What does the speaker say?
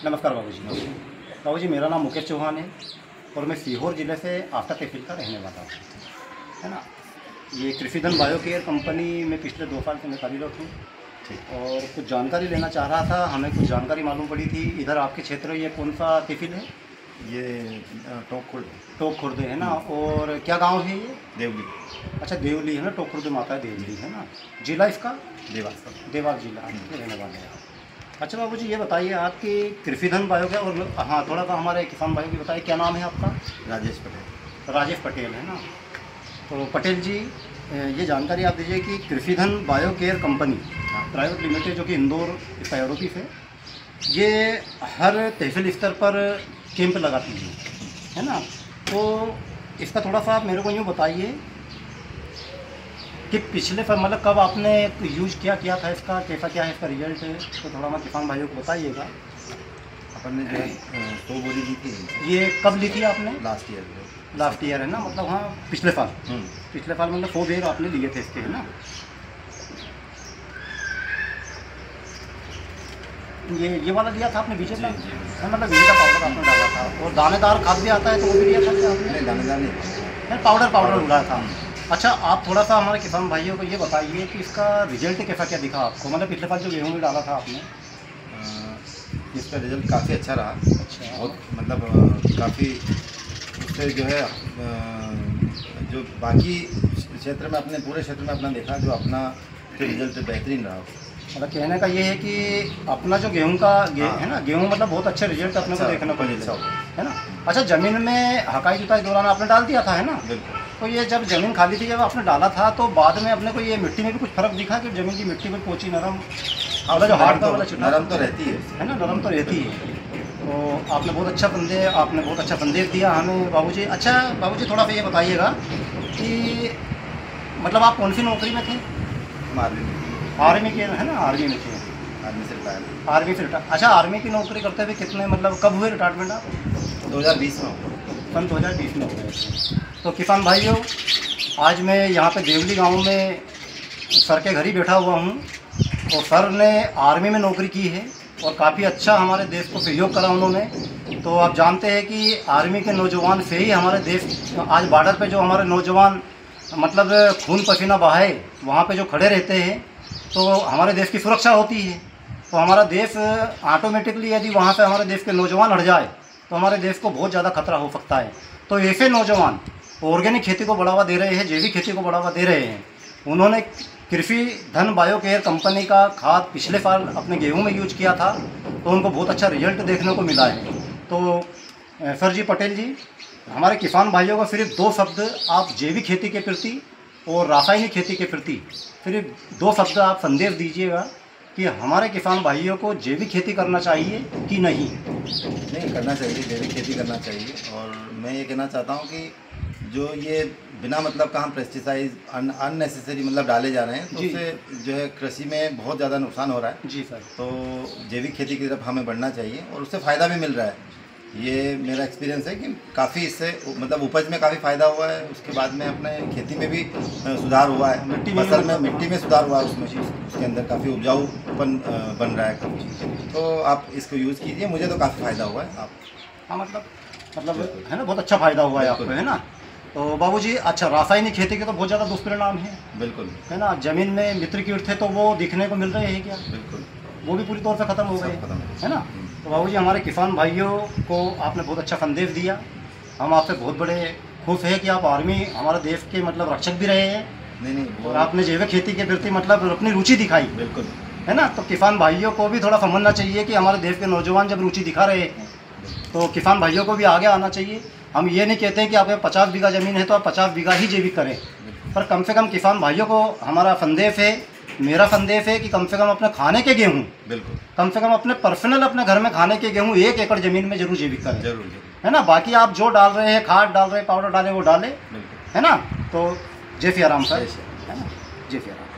नमस्कार बाबूजी। बाबूजी मेरा नाम मुकेश चौहान है और मैं सीहोर ज़िले से आफ्टर तहसील का रहने वाला हूँ, है ना। ये कृषिधन बायोकेयर कंपनी में पिछले 2 साल से मैं कार्यरत हूँ और कुछ जानकारी लेना चाह रहा था। हमें कुछ जानकारी मालूम पड़ी थी। इधर आपके क्षेत्र ये कौन सा तहसील है? ये टोक खुर्द है ना। और क्या गांव है ये? देवली। अच्छा देवली है ना, टोक खुर्द माता देवली है ना। जिला इसका देवास जिला के रहने वाले हैं। अच्छा बाबूजी ये बताइए आपकी कृषिधन बायोकेयर और हाँ थोड़ा सा हमारे किसान भाइयों की बताइए क्या नाम है आपका? राजेश पटेल है ना। तो पटेल जी ये जानकारी आप दीजिए कि कृषिधन बायोकेयर कंपनी प्राइवेट लिमिटेड जो कि इंदौर इसका हेड ऑफिस है, ये हर तहसील स्तर पर कैंप लगाती है ना। तो इसका थोड़ा सा आप मेरे को यूँ बताइए कि पिछले मतलब कब आपने यूज किया था इसका, कैसा क्या है इसका रिजल्ट है, तो थोड़ा मैं किसान भाइयों को बताइएगा। अपन ने जो है 100 बोरी ली थी। ये कब ली थी आपने? लास्ट ईयर है ना, मतलब हाँ पिछले साल मतलब 100 बेर आपने लिए थे इसके, है ना। ये वाला लिया था आपने बीजे का? मतलब बीजे का पाउडर आपने डाला था। और दानेदार खाद भी आता है तो वो भी लिया था आपने? दानेदार नहीं, पाउडर डाला था। अच्छा आप थोड़ा सा हमारे किसान भाइयों को ये बताइए कि इसका रिजल्ट कैसा क्या दिखा आपको? मतलब पिछले साल जो गेहूँ में डाला था आपने, इसका रिजल्ट काफ़ी अच्छा रहा। अच्छा बहुत मतलब काफ़ी उससे जो है जो बाकी क्षेत्र में अपने पूरे क्षेत्र में अपना देखा जो अपना रिजल्ट बेहतरीन रहा। मतलब कहने का ये है कि अपना जो गेहूं का है ना, गेहूं मतलब बहुत अच्छे रिजल्ट अपने को देखने को मिलता है ना। अच्छा ज़मीन में हकाई जुताई दौरान आपने डाल दिया था, है ना? तो ये जब ज़मीन खाली थी, जब आपने डाला था तो बाद में अपने को ये मिट्टी में भी कुछ फ़र्क दिखा कि ज़मीन की मिट्टी में पोची नरम जो हार्ड वाला नरम तो रहती है ना, नरम तो रहती है। तो आपने बहुत अच्छा संदेश दिया हमें बाबूजी। अच्छा बाबूजी थोड़ा सा ये बताइएगा कि मतलब आप कौन सी नौकरी में थे? आर्मी के, है ना, आर्मी में थे। आर्मी से रिटायर। अच्छा आर्मी की नौकरी करते हुए कितने मतलब कब हुए रिटायरमेंट आप? 2020 में। सन 2020 में हो गए। तो किसान भाइयों आज मैं यहाँ पे देवली गांव में सर के घर ही बैठा हुआ हूँ और सर ने आर्मी में नौकरी की है और काफ़ी अच्छा हमारे देश को सहयोग करा उन्होंने। तो आप जानते हैं कि आर्मी के नौजवान से ही हमारे देश आज बॉर्डर पे जो हमारे नौजवान मतलब खून पसीना बहाए वहाँ पे जो खड़े रहते हैं तो हमारे देश की सुरक्षा होती है। तो हमारा देश ऑटोमेटिकली यदि वहाँ पे हमारे देश के नौजवान हट जाए तो हमारे देश को बहुत ज़्यादा खतरा हो सकता है। तो ऐसे नौजवान ऑर्गेनिक खेती को बढ़ावा दे रहे हैं, जैविक खेती को बढ़ावा दे रहे हैं। उन्होंने कृषिधन बायोकेयर कंपनी का खाद पिछले साल अपने गेहूं में यूज किया था तो उनको बहुत अच्छा रिजल्ट देखने को मिला है। तो सर जी पटेल जी हमारे किसान भाइयों को सिर्फ 2 शब्द आप जैविक खेती के प्रति और रासायनिक खेती के प्रति सिर्फ 2 शब्द आप संदेश दीजिएगा कि हमारे किसान भाइयों को जैविक खेती करना चाहिए कि नहीं करना चाहिए, जैविक खेती करना चाहिए। और मैं ये कहना चाहता हूँ कि जो ये बिना मतलब का हम पेस्टिसाइड अननेसेसरी मतलब डाले जा रहे हैं तो उससे जो है कृषि में बहुत ज़्यादा नुकसान हो रहा है। जी सर। तो जैविक खेती की तरफ हमें बढ़ना चाहिए और उससे फ़ायदा भी मिल रहा है। ये मेरा एक्सपीरियंस है कि काफ़ी इससे मतलब उपज में काफ़ी फ़ायदा हुआ है। उसके बाद में अपने खेती में भी सुधार हुआ है, मिट्टी में सुधार हुआ है, उसमें उसके अंदर काफ़ी उपजाऊपन बन रहा है काफ़ी। तो आप इसको यूज़ कीजिए, मुझे तो काफ़ी फ़ायदा हुआ है। आप हाँ मतलब है ना, बहुत अच्छा फ़ायदा हुआ है आपको, है ना। तो बाबूजी अच्छा रासायनिक खेती के तो बहुत ज़्यादा दुष्परिणाम है। बिल्कुल, है ना। ज़मीन में मित्र कीट थे तो वो दिखने को मिल रहे हैं क्या? बिल्कुल, वो भी पूरी तौर से ख़त्म हो गए, है ना। तो बाबूजी हमारे किसान भाइयों को आपने बहुत अच्छा संदेश दिया। हम आपसे बहुत बड़े खुश हैं कि आप आर्मी हमारे देश के मतलब रक्षक भी रहे हैं। नहीं और आपने जैविक खेती के प्रति मतलब अपनी रुचि दिखाई, बिल्कुल, है ना। तो किसान भाइयों को भी थोड़ा समझना चाहिए कि हमारे देश के नौजवान जब रुचि दिखा रहे हैं तो किसान भाइयों को भी आगे आना चाहिए। हम ये नहीं कहते कि आपके 50 बीघा ज़मीन है तो आप 50 बीघा ही जैविक करें, पर कम से कम किसान भाइयों को हमारा संदेश है, मेरा संदेश है कि कम से कम अपने खाने के गेहूँ, बिल्कुल, कम से कम अपने पर्सनल अपने घर में खाने के गेहूँ 1 एकड़ ज़मीन में जरूर जैविक करें, जरूर, है ना। बाकी आप जो डाल रहे हैं, खाद डाल रहे हैं, पाउडर डाले वो डालें, है ना। तो जय सिया राम सर, है ना, जय सिया राम।